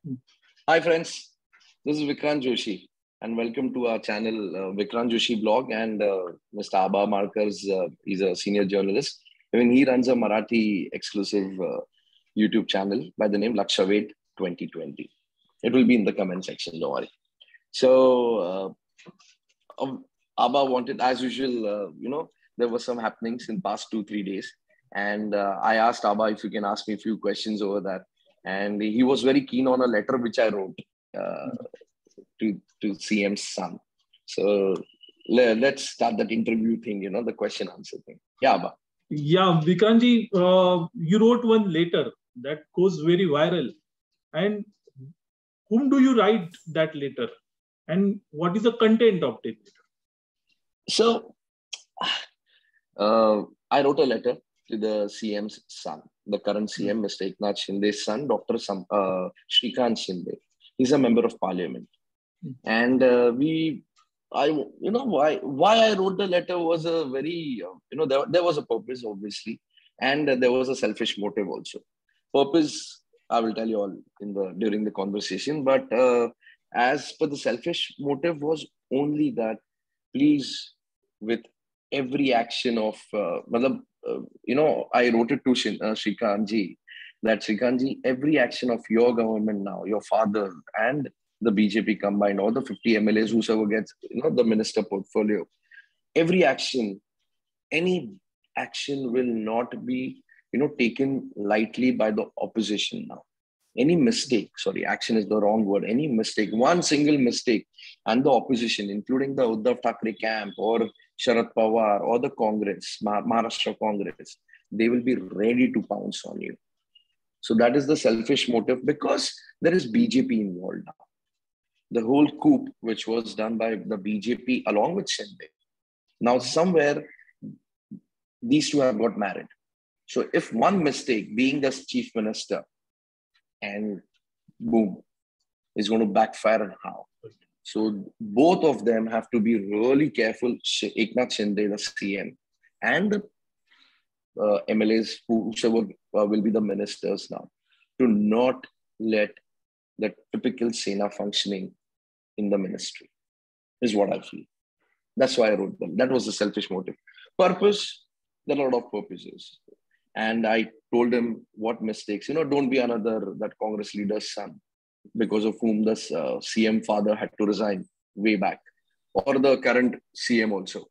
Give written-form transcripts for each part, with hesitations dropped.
Hmm. Hi friends, this is Vikrant Joshi and welcome to our channel Vikrant Joshi blog and Mr. Abha Markers, he's a senior journalist. He runs a Marathi exclusive YouTube channel by the name Lakshaved 2020. It will be in the comment section, don't worry. So Abha wanted, as usual, there were some happenings in past 2-3 days. And I asked Abha if you can ask me a few questions over that. And he was very keen on a letter which I wrote to CM's son. So let's start that interview thing, the question answer thing. Yeah, Abha. Yeah, Vikrantji, you wrote one letter that goes very viral. And whom do you write that letter? And what is the content of it? So I wrote a letter to the CM's son, the current CM, Mr. Eknath Shinde's son, Dr. Shrikant Shinde. He's a member of parliament. And why I wrote the letter was a very, there was a purpose, obviously. And there was a selfish motive also. Purpose, I will tell you all during the conversation. But as per the selfish motive was only that, please, with every action of, I wrote it to Shrikantji, that Shrikantji, every action of your government now, your father and the BJP combined, or the 50 MLAs, whosoever gets, the minister portfolio, every action, any action will not be, taken lightly by the opposition now. Any mistake, sorry, action is the wrong word, any mistake, one single mistake, and the opposition, including the Uddhav Thackeray camp or Sharad Pawar or the Congress, Maharashtra Congress, they will be ready to pounce on you. So that is the selfish motive, because there is BJP involved now. The whole coup, which was done by the BJP along with Shinde. Now, somewhere, these two have got married. So if one mistake, being the chief minister, and boom, is going to backfire and how? So both of them have to be really careful, Eknath Shinde, the CM, and the MLAs, whoever will be the ministers now, to not let the typical Sena functioning in the ministry, is what I feel. That's why I wrote them. That was the selfish motive. Purpose, there are a lot of purposes. And I told him what mistakes, don't be another that Congress leader's son, because of whom the CM father had to resign way back, or the current CM also,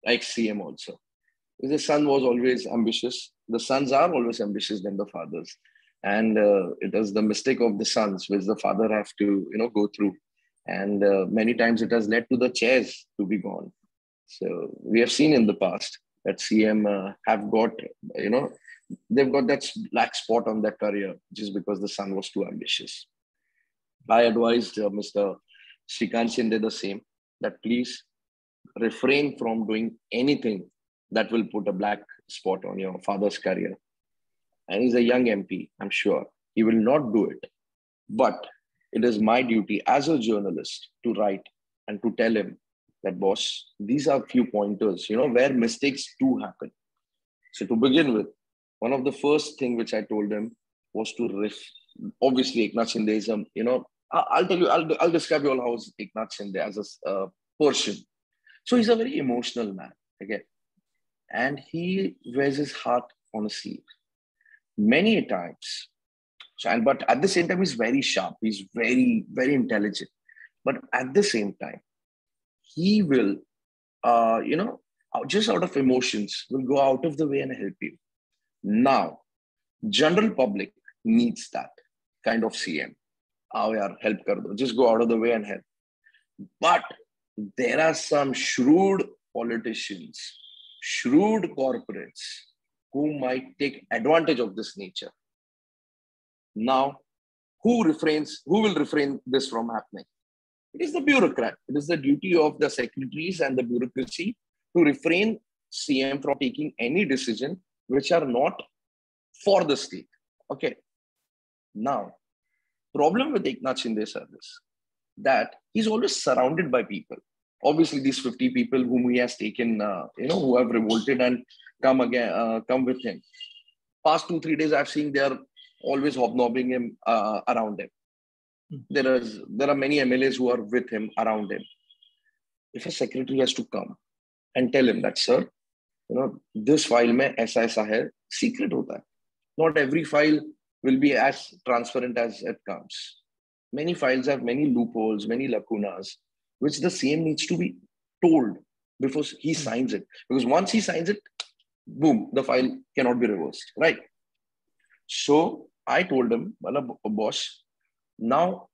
ex-CM also. The son was always ambitious. The sons are always ambitious than the fathers. And it is the mistake of the sons, which the father have to, go through. And many times it has led to the chairs to be gone. So we have seen in the past that CM have got, they've got that black spot on their career, just because the son was too ambitious. I advised Mr. Shrikant Shinde the same, that please refrain from doing anything that will put a black spot on your father's career. And he's a young MP, I'm sure. He will not do it. But it is my duty as a journalist to write and to tell him that, boss, these are few pointers, where mistakes do happen. So to begin with, one of the first thing which I told him was to obviously Eknath Shinde is I'll tell you, I'll describe you all how Eknath Shinde as a person. So he's a very emotional man, again. And he wears his heart on his sleeve many times. But at the same time, he's very sharp. He's very, very intelligent. But at the same time, he will, just out of emotions, will go out of the way and help you. Now, general public needs that kind of CM. Help kar do. Just go out of the way and help. But there are some shrewd politicians, shrewd corporates who might take advantage of this nature. Now, who will refrain this from happening? It is the bureaucrat. It is the duty of the secretaries and the bureaucracy to refrain CM from taking any decision which are not for the state. Okay. Now, problem with Eknath Shinde sir is that he's always surrounded by people. Obviously, these 50 people whom he has taken, who have revolted and come with him. Past 2-3 days, I've seen they are always hobnobbing him around him. There are many MLAs who are with him, around him. If a secretary has to come and tell him that, sir, this file mein aisa hai, secret hota hai. Not every file will be as transparent as it comes. Many files have many loopholes, many lacunas, which the CM needs to be told before he signs it. Because once he signs it, boom, the file cannot be reversed, right? So I told him, boss, now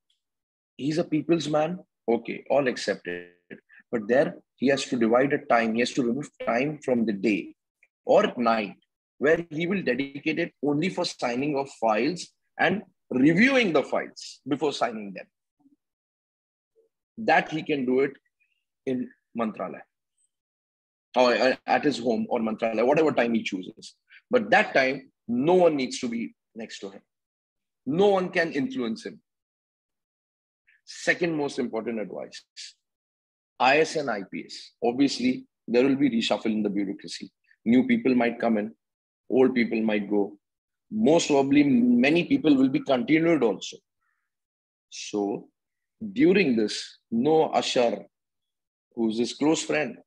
he's a people's man. Okay, all accepted. But there he has to divide a time. He has to remove time from the day or night where he will dedicate it only for signing of files and reviewing the files before signing them. That he can do it in Mantralaya or at his home or Mantralaya, whatever time he chooses. But that time, no one needs to be next to him. No one can influence him. Second most important advice, IS and IPS. Obviously, there will be reshuffle in the bureaucracy. New people might come in, old people might go. Most probably, many people will be continued also. So, during this, no usher, who's his close friend,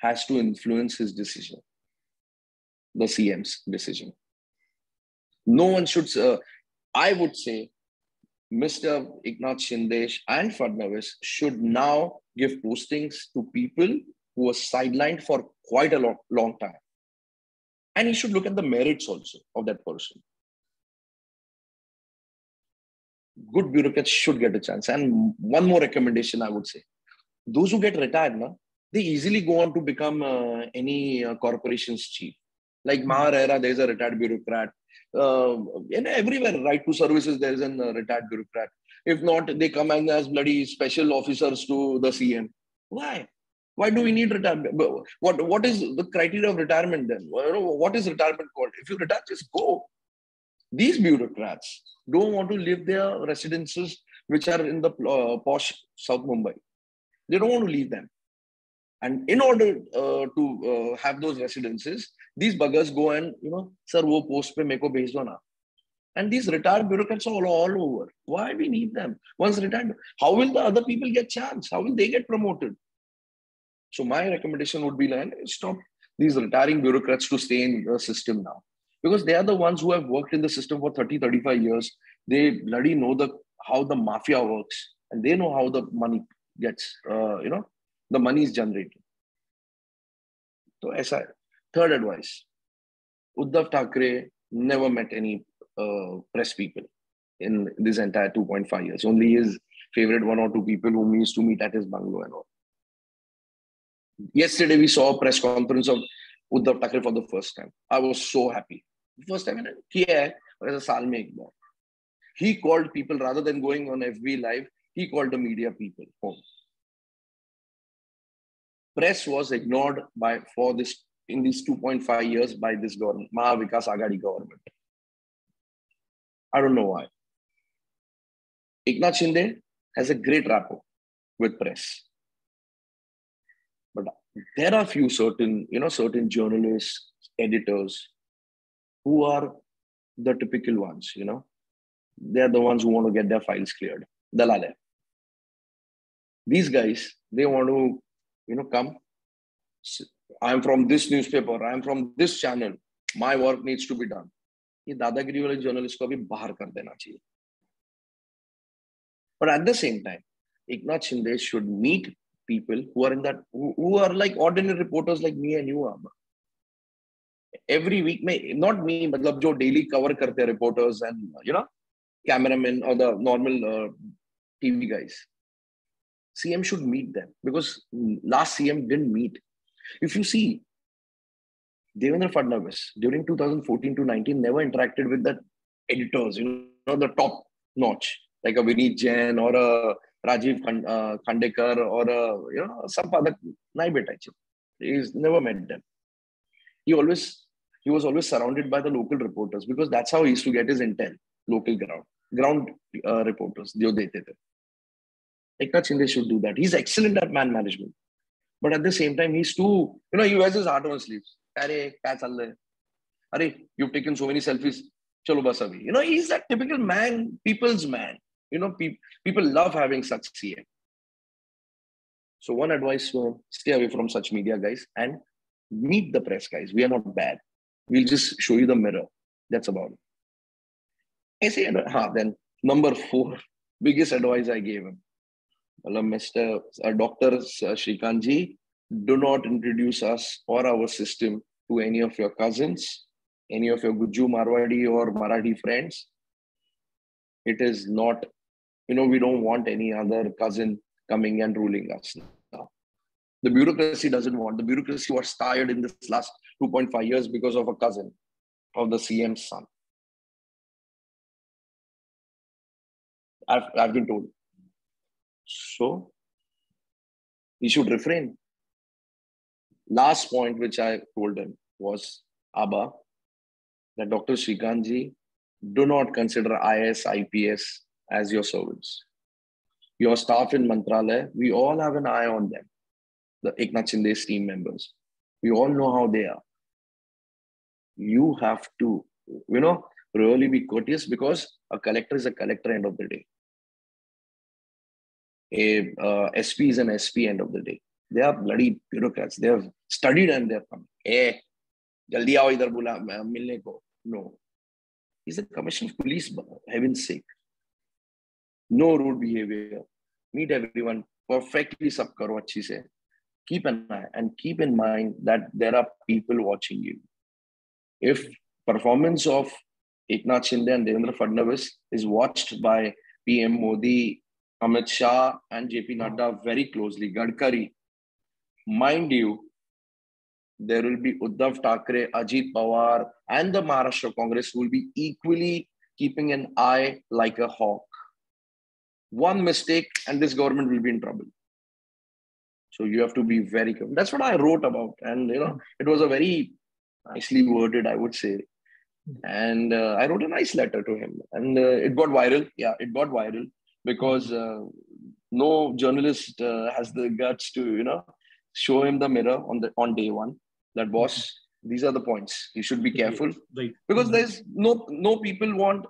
has to influence his decision, the CM's decision. No one should, I would say, Mr. Eknath Shinde and Fadnavis should now give postings to people who were sidelined for quite a long time. And he should look at the merits also of that person. Good bureaucrats should get a chance. And one more recommendation I would say. Those who get retired, they easily go on to become any corporation's chief. Like Maharera, there's a retired bureaucrat. And everywhere, right to services, there's a retired bureaucrat. If not, they come as bloody special officers to the CM. Why? Why do we need retirement? What is the criteria of retirement then? What is retirement called? If you retire, just go. These bureaucrats don't want to leave their residences, which are in the posh South Mumbai. They don't want to leave them. And in order to have those residences, these buggers go and, sir, wo post pe meko bhej do na. And these retired bureaucrats are all over. Why we need them? Once retired, how will the other people get chance? How will they get promoted? So my recommendation would be stop these retiring bureaucrats to stay in the system now. Because they are the ones who have worked in the system for 30, 35 years. They bloody know how the mafia works. And they know how the money gets, the money is generated. So third advice, Uddhav Thackeray never met any press people in this entire 2.5 years. Only his favorite one or two people whom he used to meet at his bungalow and all. Yesterday, we saw a press conference of Uddhav Thackeray for the first time. I was so happy. First time, he called people rather than going on FB Live. He called the media people home. Press was ignored in these 2.5 years by this government, Maha Vikas Aghadi government. I don't know why. Eknath Shinde has a great rapport with press. But there are few certain journalists, editors, who are the typical ones, They're the ones who want to get their files cleared. Dalale. These guys, they want to, come. I'm from this newspaper. I'm from this channel. My work needs to be done. ये दादागिरी वाले journalist को भी बाहर कर देना चाहिए. But at the same time, Eknath Shinde should meet people who are who are like ordinary reporters like me and you. Every week, not me, but जो daily cover करते reporters and cameramen or the normal TV guys. CM should meet them because last CM didn't meet. If you see, Devendra Fadnavis during 2014 to 19 never interacted with the editors, the top notch, like a Vineet Jain or a Rajiv Khandekar or some other. He's never met them. He was always surrounded by the local reporters because that's how he used to get his intel. Local ground reporters. Eknath Shinde should do that. He's excellent at man management. But at the same time, he's too, he wears his heart on his sleeves. You've taken so many selfies. Chalo bas abhi. You know, he's that typical man, people's man. You know, people love having such CM. So one advice, stay away from such media, guys, and meet the press, guys. We are not bad. We'll just show you the mirror. That's about it. Then number 4, biggest advice I gave him. Mr. Dr. Shrikant ji, do not introduce us or our system to any of your cousins, any of your Guju, Marwadi or Marathi friends. It is not, we don't want any other cousin coming and ruling us now. The bureaucracy doesn't want. The bureaucracy was tired in this last 2.5 years because of a cousin of the CM's son. I've been told. So, he should refrain. Last point which I told him was, Abba, that Dr. Shrikant ji, do not consider IS, IPS as your servants. Your staff in Mantralaya, we all have an eye on them. The Eknath Shinde's team members. We all know how they are. You have to, really be courteous, because a collector is a collector end of the day. A SP is an SP end of the day. They are bloody bureaucrats. They have studied and they are coming. Hey, jaldi aao idhar bula milne ko. No. He's a commissioner of police, for heaven's sake. No rude behavior. Meet everyone perfectly, sab karo achhi se. Keep an eye and keep in mind that there are people watching you. If performance of Eknath Shinde and Devendra Fadnavis is watched by PM Modi, Amit Shah and JP Nadda very closely, Gadkari, mind you, there will be Uddhav Thackeray, Ajit Pawar and the Maharashtra Congress who will be equally keeping an eye like a hawk. One mistake and this government will be in trouble. So you have to be very careful. That's what I wrote about. And, it was a very nicely worded, I would say. And I wrote a nice letter to him. And it got viral. Yeah, it got viral because no journalist has the guts to, show him the mirror on day one. That boss, these are the points. You should be careful. Right. Because there's no people want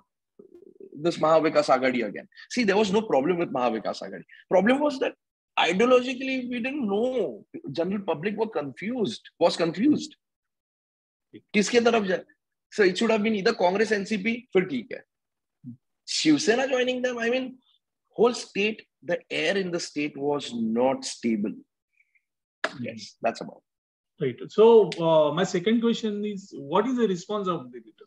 this Mahavikas Agadi again. See, there was no problem with Mahavikas Agadi. Problem was that ideologically, we didn't know. General public was confused. Kiske taraf jaye? So it should have been either Congress, NCP, fir theek hai. Shiv Sena joining them, whole state, the air in the state was not stable. Yes, that's about. Right. So my second question is, what is the response of the editor?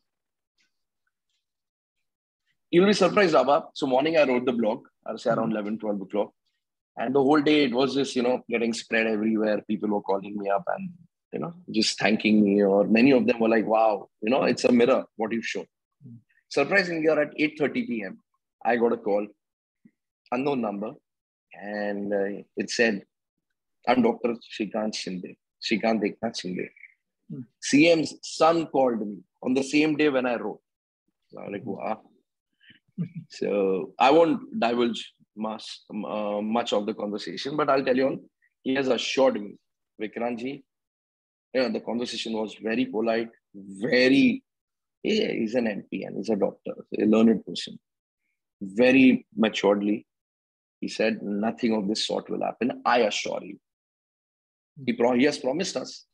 You'll be surprised, Abba. So morning I wrote the blog. I'll say around 11, 12 o'clock. And the whole day it was just, getting spread everywhere. People were calling me up and, just thanking me, or many of them were like, wow, it's a mirror, what you've shown. Surprisingly, at 8:30 p.m., I got a call, unknown number, and it said, I'm Dr. Shrikant Eknath Shinde. CM's son called me on the same day when I wrote. So I was like, wow. So I won't divulge much of the conversation, but I'll tell you all, he has assured me, Vikrantji, the conversation was very polite, he's an MP and he's a doctor, a learned person. Very maturely, he said, nothing of this sort will happen, I assure you. He has promised us.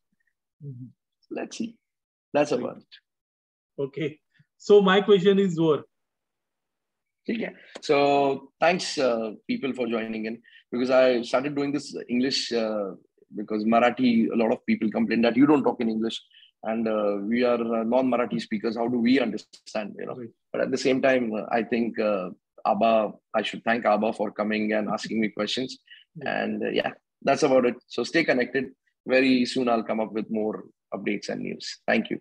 Let's see. That's about it. Okay. So my question is over. Okay. So thanks, people, for joining in, because I started doing this English because Marathi, a lot of people complain that you don't talk in English, and we are non-Marathi speakers. How do we understand? Right. But at the same time, I think I should thank Abba for coming and asking me questions. And that's about it. So stay connected. Very soon I'll come up with more updates and news. Thank you.